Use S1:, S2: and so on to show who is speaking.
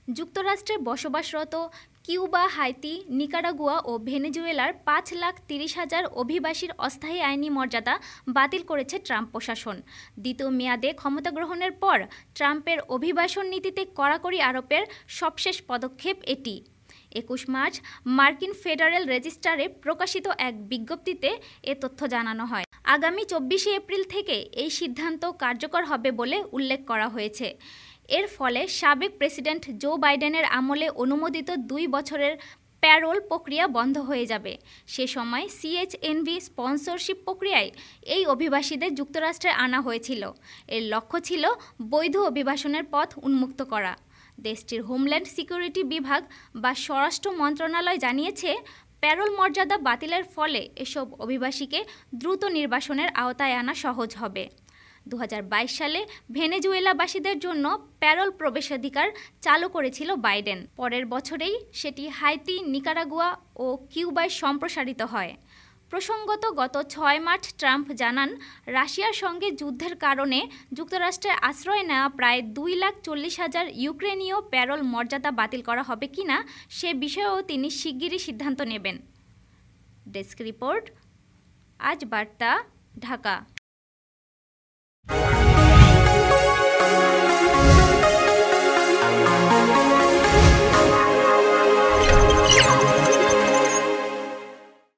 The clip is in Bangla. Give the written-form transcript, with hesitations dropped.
S1: যুক্তরাষ্ট্রে বসবাসরত কিউবা, হাইতি, নিকারাগুয়া ও ভেনেজুয়েলার 5,30,000 অভিবাসীর অস্থায়ী আইনি মর্যাদা বাতিল করেছে ট্রাম্প প্রশাসন। দ্বিতীয় মেয়াদে ক্ষমতা গ্রহণের পর ট্রাম্পের অভিবাসন নীতিতে কড়াকড়ি আরোপের সবশেষ পদক্ষেপ এটি। 21 মার্চ মার্কিন ফেডারেল রেজিস্টারে প্রকাশিত এক বিজ্ঞপ্তিতে এ তথ্য জানানো হয়। আগামী 24 এপ্রিল থেকে এই সিদ্ধান্ত কার্যকর হবে বলে উল্লেখ করা হয়েছে। এর ফলে সাবেক প্রেসিডেন্ট জো বাইডেনের আমলে অনুমোদিত 2 বছরের প্যারোল প্রক্রিয়া বন্ধ হয়ে যাবে। সে সময় সিএইচএনভি স্পন্সরশিপ প্রক্রিয়ায় এই অভিবাসীদের যুক্তরাষ্ট্রে আনা হয়েছিল। এর লক্ষ্য ছিল বৈধ অভিবাসনের পথ উন্মুক্ত করা। দেশটির হোমল্যান্ড সিকিউরিটি বিভাগ বা স্বরাষ্ট্র মন্ত্রণালয় জানিয়েছে, প্যারোল মর্যাদা বাতিলের ফলে এসব অভিবাসীকে দ্রুত নির্বাসনের আওতায় আনা সহজ হবে। 2022 সালে ভেনেজুয়েলাবাসীদের জন্য প্যারোল প্রবেশাধিকার চালু করেছিল বাইডেন। পরের বছরেই সেটি হাইতি, নিকারাগুয়া ও কিউবায় সম্প্রসারিত হয়। প্রসঙ্গত, গত 6 মার্চ ট্রাম্প জানান, রাশিয়ার সঙ্গে যুদ্ধের কারণে যুক্তরাষ্ট্রে আশ্রয় নেওয়া প্রায় 2,40,000 ইউক্রেনীয় প্যারোল মর্যাদা বাতিল করা হবে কিনা সে বিষয়েও তিনি শিগগিরই সিদ্ধান্ত নেবেন। ডেস্ক রিপোর্ট, আজ বার্তা, ঢাকা।